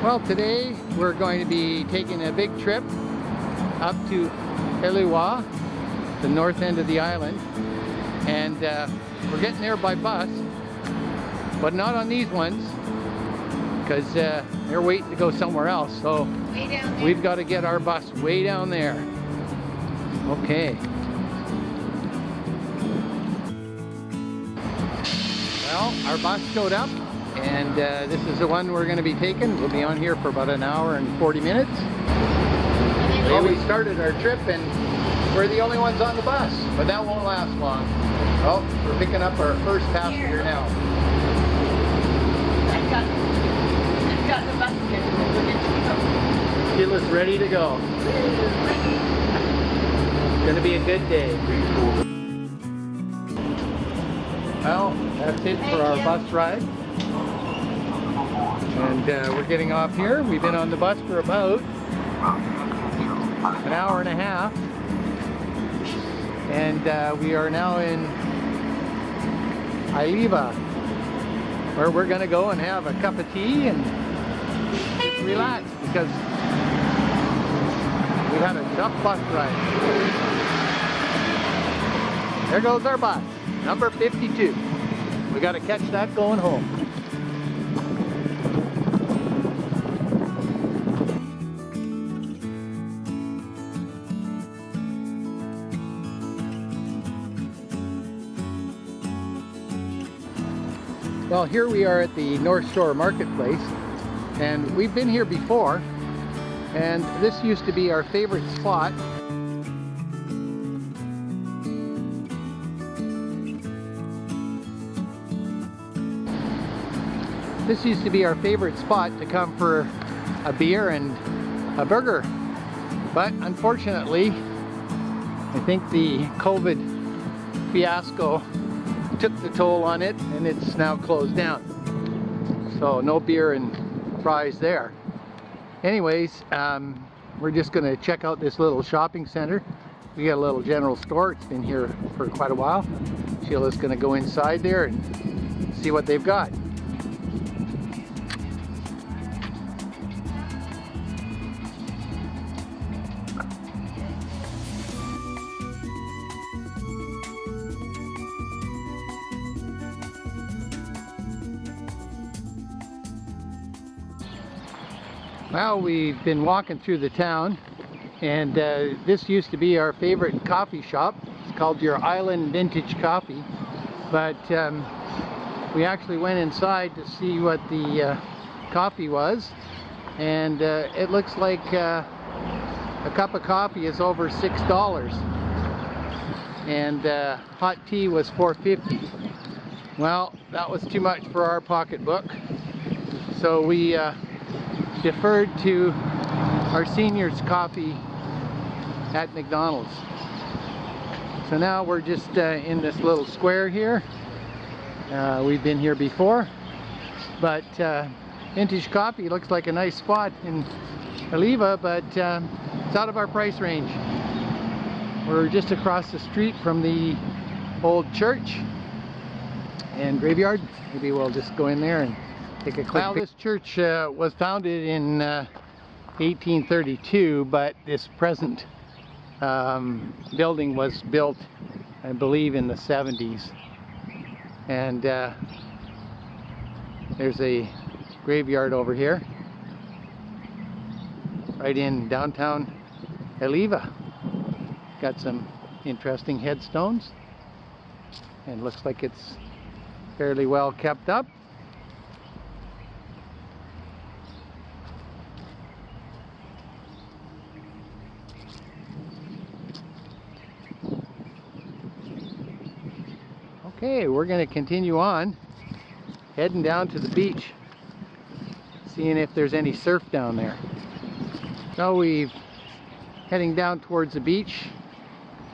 Well, today we're going to be taking a big trip up to Haleiwa, the north end of the island, and we're getting there by bus, but not on these ones because they're waiting to go somewhere else, so we've got to get our bus way down there. Okay. Well, our bus showed up, and this is the one we're going to be taking. We'll be on here for about an hour and 40 minutes. Well, we started our trip and we're the only ones on the bus, but that won't last long. Oh, we're picking up our first passenger now. I've got the bus ticket. Sheila's ready to go. It's going to be a good day. Well, that's it for our bus ride. And we're getting off here. We've been on the bus for about an hour and a half. And we are now in Haleiwa, where we're going to go and have a cup of tea and just relax because we had a tough bus ride. There goes our bus, number 52. We got to catch that going home. Well, here we are at the North Shore Marketplace, and we've been here before, and this used to be our favorite spot. This used to be our favorite spot to come for a beer and a burger, but unfortunately, I think the COVID fiasco took the toll on it, and it's now closed down. So no beer and fries there. Anyways, we're just going to check out this little shopping center. We got a little general store. It's been here for quite a while. Sheila's going to go inside there and see what they've got. Well, we've been walking through the town, and this used to be our favorite coffee shop. It's called Your Island Vintage Coffee, but we actually went inside to see what the coffee was, and it looks like a cup of coffee is over $6, and hot tea was $4.50. Well, that was too much for our pocketbook, so we deferred to our seniors coffee at McDonald's. So now we're just in this little square here. We've been here before, but vintage coffee looks like a nice spot in Haleiwa, but it's out of our price range. We're just across the street from the old church and graveyard. Maybe we'll just go in there and take a quick. Well, this church was founded in 1832, but this present building was built, I believe, in the 70s. And there's a graveyard over here, right in downtown Haleiwa. Got some interesting headstones, and looks like it's fairly well kept up. Okay, we're going to continue on, heading down to the beach, seeing if there's any surf down there. So we're heading down towards the beach,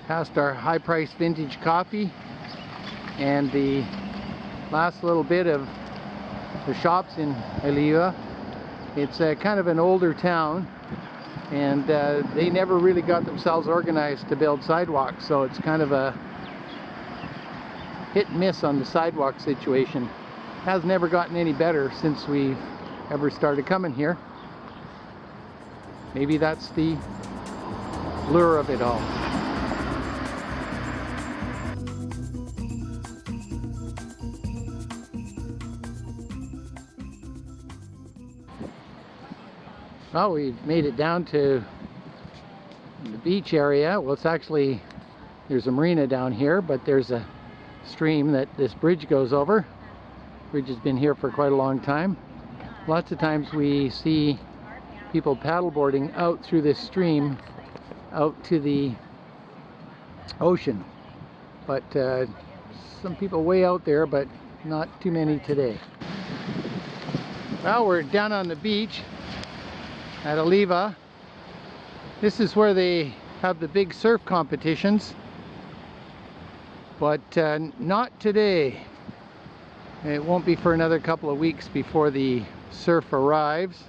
past our high-priced vintage coffee, and the last little bit of the shops in Haleiwa. It's kind of an older town, and they never really got themselves organized to build sidewalks, so it's kind of a hit and miss on the sidewalk situation. Has never gotten any better since we've ever started coming here. maybe that's the lure of it all. Well, we've made it down to the beach area. Well, it's actually, there's a marina down here, but there's a stream that this bridge goes over. Bridge has been here for quite a long time. Lots of times we see people paddleboarding out through this stream out to the ocean, but some people way out there, but not too many today. Well, we're down on the beach at Haleiwa. This is where they have the big surf competitions, but not today. It won't be for another couple of weeks before the surf arrives.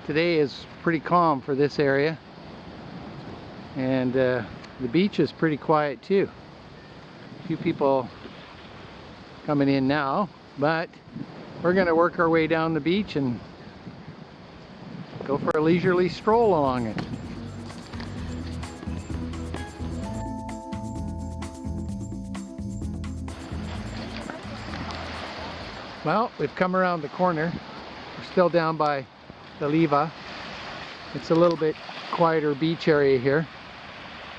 Today is pretty calm for this area, and the beach is pretty quiet too. A few people coming in now, but we're going to work our way down the beach and go for a leisurely stroll along it. Well, we've come around the corner. We're still down by the Haleiwa. It's a little bit quieter beach area here.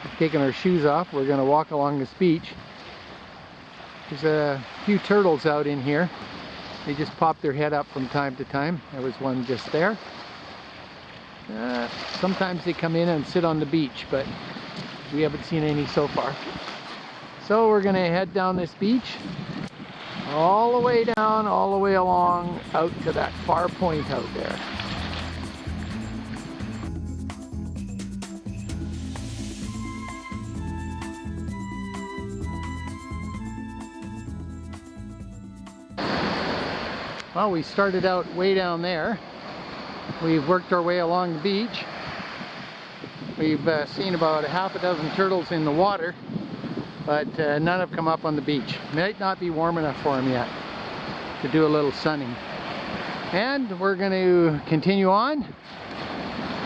We've taken our shoes off. We're going to walk along this beach. There's a few turtles out in here. They just pop their head up from time to time. There was one just there. Sometimes they come in and sit on the beach, but we haven't seen any so far. So we're going to head down this beach, all the way down, all the way along, out to that far point out there. Well, we started out way down there. We've worked our way along the beach. We've seen about half a dozen turtles in the water, but none have come up on the beach. Might not be warm enough for them yet to do a little sunning. And we're going to continue on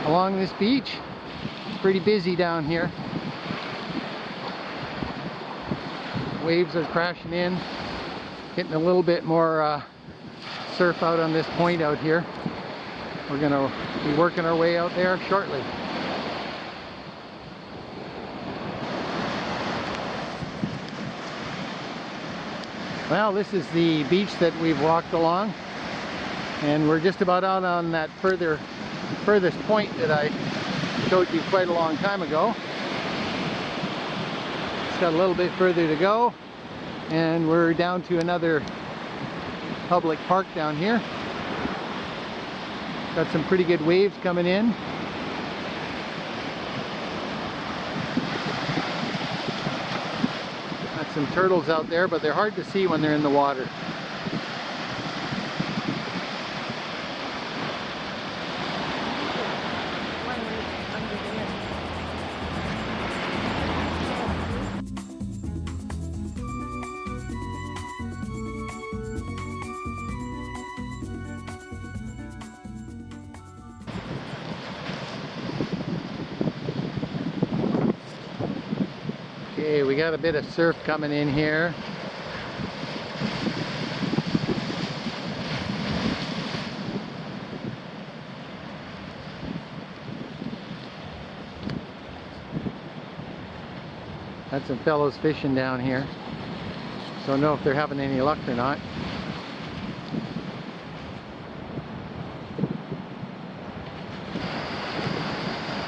along this beach. It's pretty busy down here. Waves are crashing in, getting a little bit more surf out on this point out here. We're going to be working our way out there shortly. Well, this is the beach that we've walked along, and we're just about out on that furthest point that I showed you quite a long time ago. It's got a little bit further to go, and we're down to another public park down here. Got some pretty good waves coming in. Got some turtles out there, but they're hard to see when they're in the water. Okay, we got a bit of surf coming in here. Got some fellows fishing down here. Don't know if they're having any luck or not.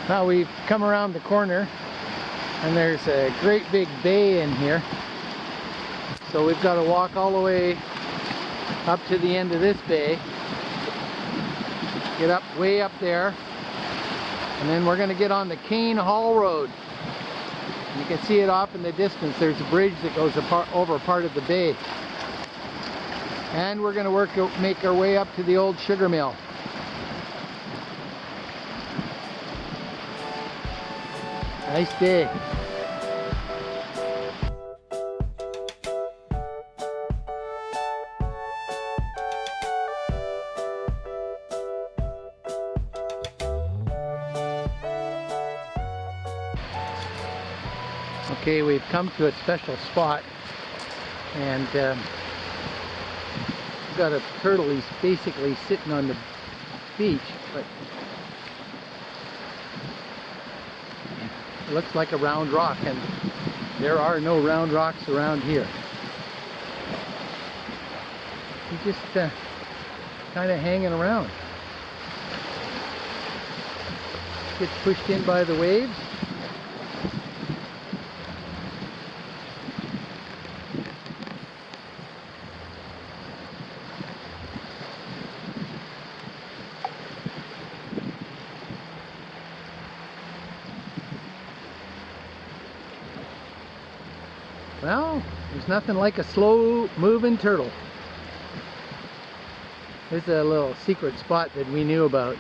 Now we've come around the corner, and there's a great big bay in here. So we've got to walk all the way up to the end of this bay. Get up way up there. And then we're going to get on the Cane Hall Road. And you can see it off in the distance. There's a bridge that goes over part of the bay. And we're going to make our way up to the old sugar mill. Nice day. Okay, we've come to a special spot, and we've got a turtle. He's basically sitting on the beach, but it looks like a round rock, and there are no round rocks around here. He's just kind of hanging around. Gets pushed in by the waves. Well, there's nothing like a slow moving turtle. There's a little secret spot that we knew about.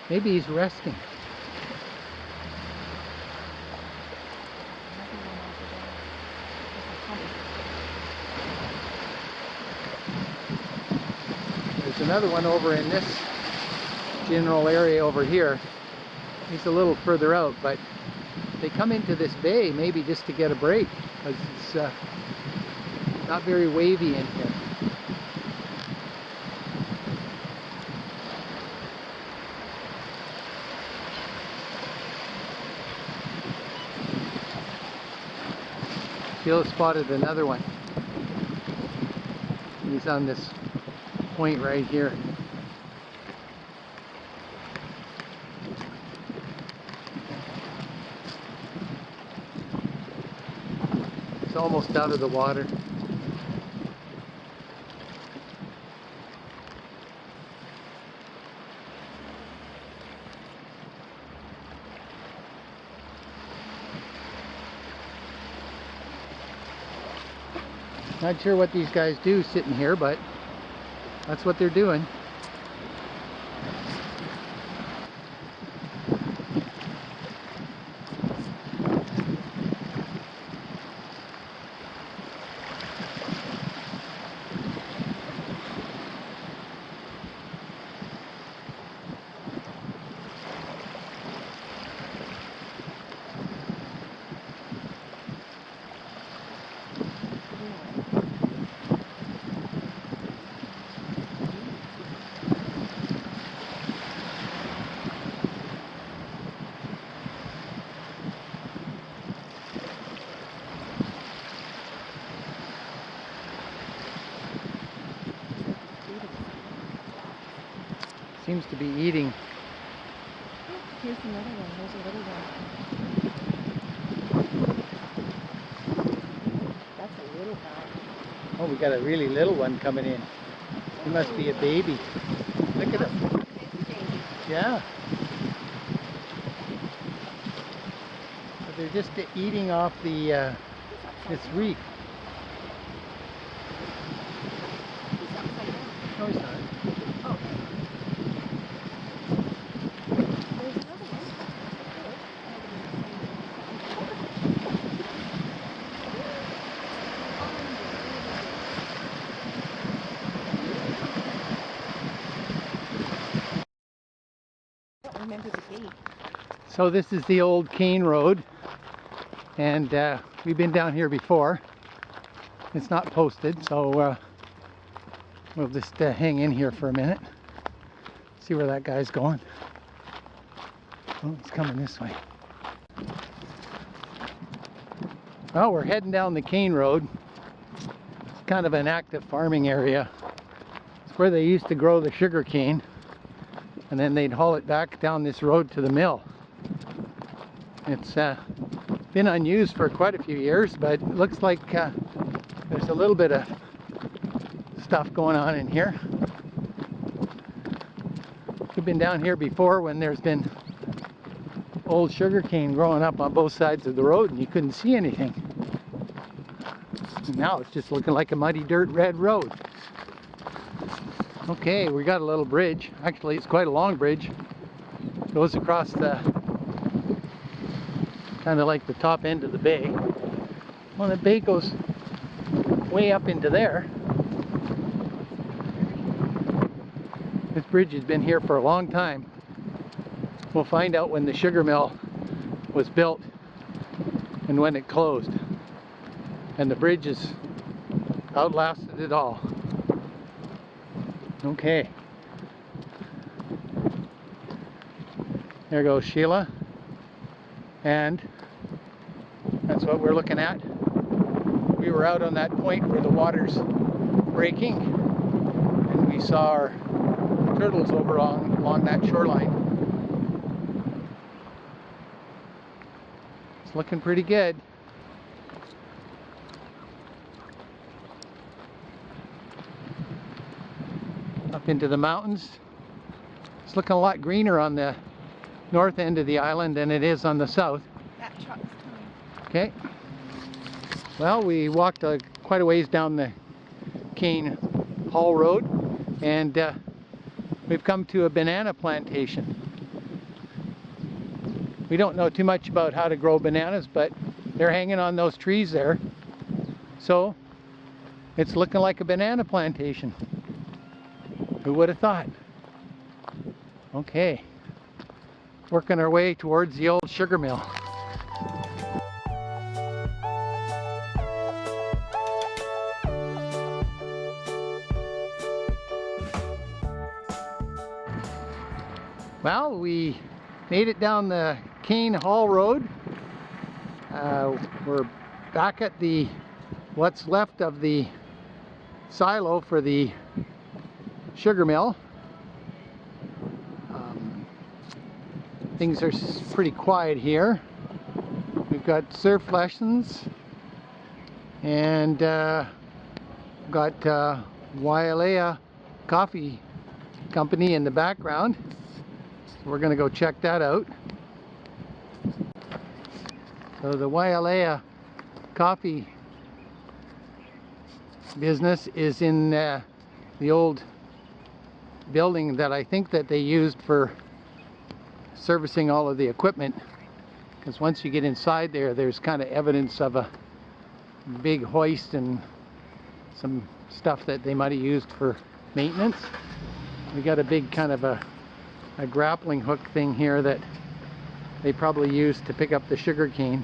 Maybe he's resting. There's another one over in this general area over here. He's a little further out, but they come into this bay maybe just to get a break, because it's not very wavy in here. Sheila spotted another one. He's on this point right here. It's almost out of the water. Not sure what these guys do sitting here, but that's what they're doing. Seems to be eating. Here's another one. There's a little one. That's a little guy. Oh, we got a really little one coming in. He must be a baby. Look at him. Yeah. But they're just eating off the this reef. No, he's not. Oh. Remember the gate. So this is the old cane road, and we've been down here before. It's not posted, so we'll just hang in here for a minute, see where that guy's going. Oh, it's coming this way. Well, we're heading down the cane road. It's kind of an active farming area. It's where they used to grow the sugar cane, and then they'd haul it back down this road to the mill. It's been unused for quite a few years, but it looks like there's a little bit of stuff going on in here. We've been down here before when there's been old sugar cane growing up on both sides of the road and you couldn't see anything. And now it's just looking like a muddy dirt red road. Okay, we got a little bridge. Actually, it's quite a long bridge. It goes across the kind of like the top end of the bay. Well, the bay goes way up into there. This bridge has been here for a long time. We'll find out when the sugar mill was built and when it closed. And the bridge has outlasted it all. Okay. There goes Sheila. And that's what we're looking at. We were out on that point where the water's breaking, and we saw our turtles over along that shoreline. It's looking pretty good. Up into the mountains. It's looking a lot greener on the north end of the island than it is on the south. That truck's coming. Okay. Well, we walked quite a ways down the Cane Hall Road, and we've come to a banana plantation. We don't know too much about how to grow bananas, but they're hanging on those trees there. So it's looking like a banana plantation. Who would have thought? Okay. Working our way towards the old sugar mill. Well, we made it down the Cane Hall Road. We're back at what's left of the silo for the sugar mill. Things are pretty quiet here. We've got surf lessons and got Waialua Coffee Company in the background. So we're going to go check that out. So the Waialua Coffee business is in the old building that I think that they used for servicing all of the equipment, because once you get inside there's kind of evidence of a big hoist and some stuff that they might have used for maintenance. We got a big kind of a grappling hook thing here that they probably used to pick up the sugar cane.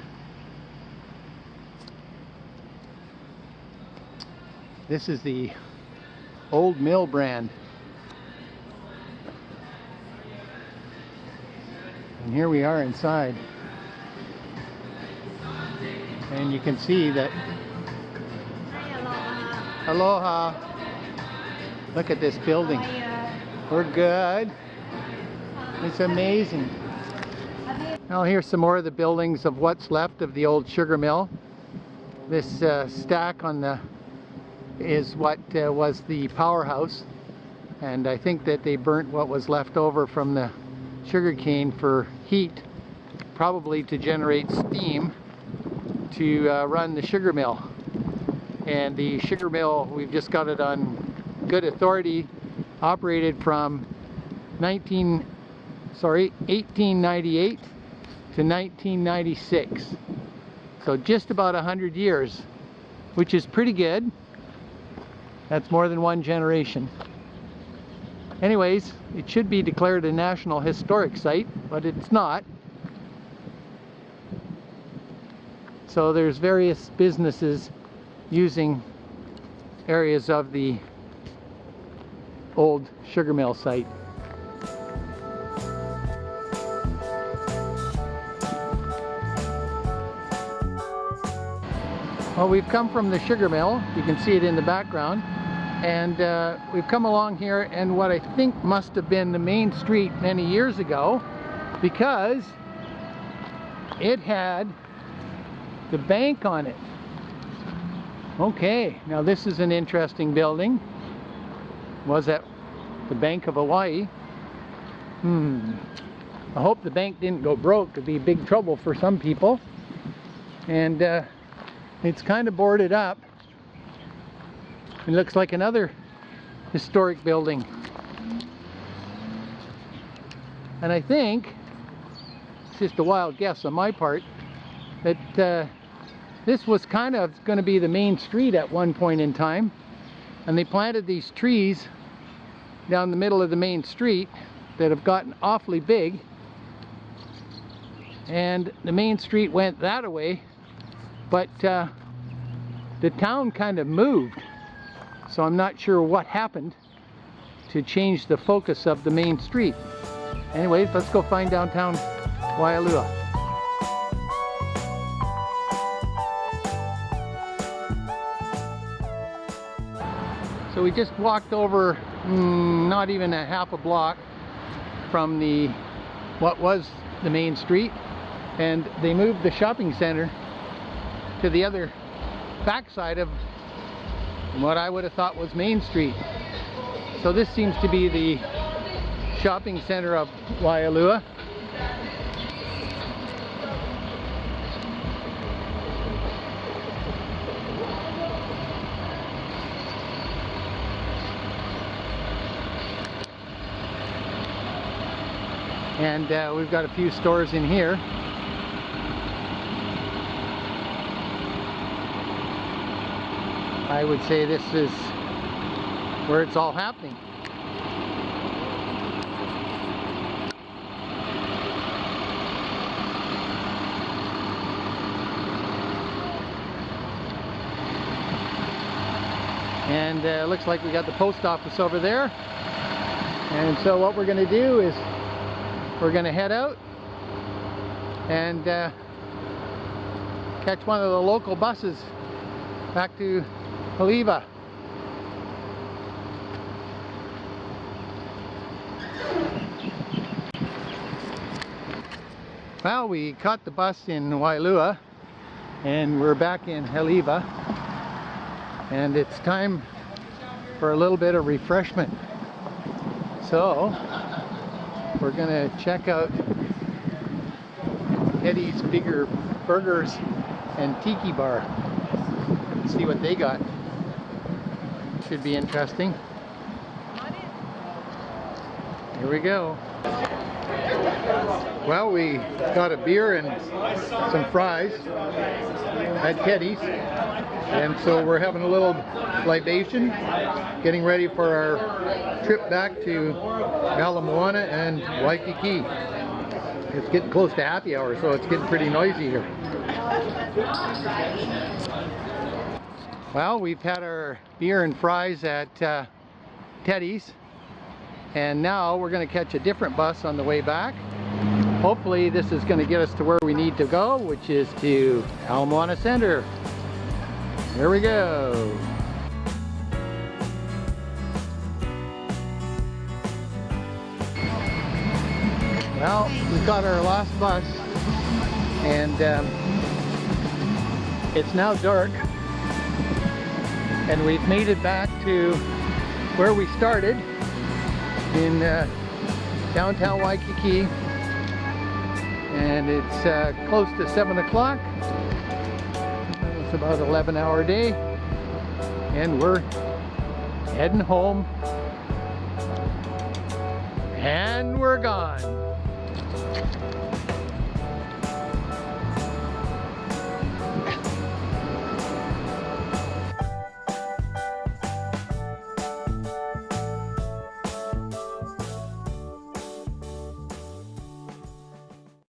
This is the old mill brand. And here we are inside. And you can see that. Aloha. Look at this building. We're good. It's amazing. Now here's some more of the buildings of what's left of the old sugar mill. This stack on the is what was the powerhouse, and I think that they burnt what was left over from the sugar cane for heat, probably to generate steam to run the sugar mill. And the sugar mill, we've just got it on good authority, operated from 1898 to 1996. So just about 100 years, which is pretty good. That's more than one generation. Anyways, it should be declared a National Historic Site, but it's not. So there's various businesses using areas of the old sugar mill site. Well, we've come from the sugar mill. You can see it in the background. And we've come along here and what I think must have been the main street many years ago, because it had the bank on it. Okay, now this is an interesting building. Was that the Bank of Hawaii? I hope the bank didn't go broke. It'd be big trouble for some people. And it's kind of boarded up. It looks like another historic building. And I think, it's just a wild guess on my part, that this was kind of going to be the main street at one point in time. And they planted these trees down the middle of the main street that have gotten awfully big, and the main street went that way, but the town kind of moved, so I'm not sure what happened to change the focus of the main street. Anyways, let's go find downtown Waialua. So we just walked over not even a half a block from what was the main street, and they moved the shopping center to the other backside of what I would have thought was Main Street. So this seems to be the shopping center of Waialua. And we've got a few stores in here. I would say this is where it's all happening. And looks like we got the post office over there. And so what we're going to do is we're going to head out and catch one of the local buses back to Haleiwa. Well, we caught the bus in Waialua and we're back in Haleiwa, and it's time for a little bit of refreshment. So we're gonna check out Eddie's Bigger Burgers and Tiki Bar. See what they got. Should be interesting. Here we go. Well, we got a beer and some fries at Teddy's, and so we're having a little libation, getting ready for our trip back to Haleiwa and Waikiki. It's getting close to happy hour, so it's getting pretty noisy here. Well, we've had our beer and fries at Teddy's, and now we're going to catch a different bus on the way back. Hopefully this is going to get us to where we need to go, which is to Haleiwa Center. Here we go. Well, we got our last bus, and it's now dark, and we've made it back to where we started in downtown Waikiki, and it's close to 7 o'clock. It's about an 11-hour day, and we're heading home, and we're gone.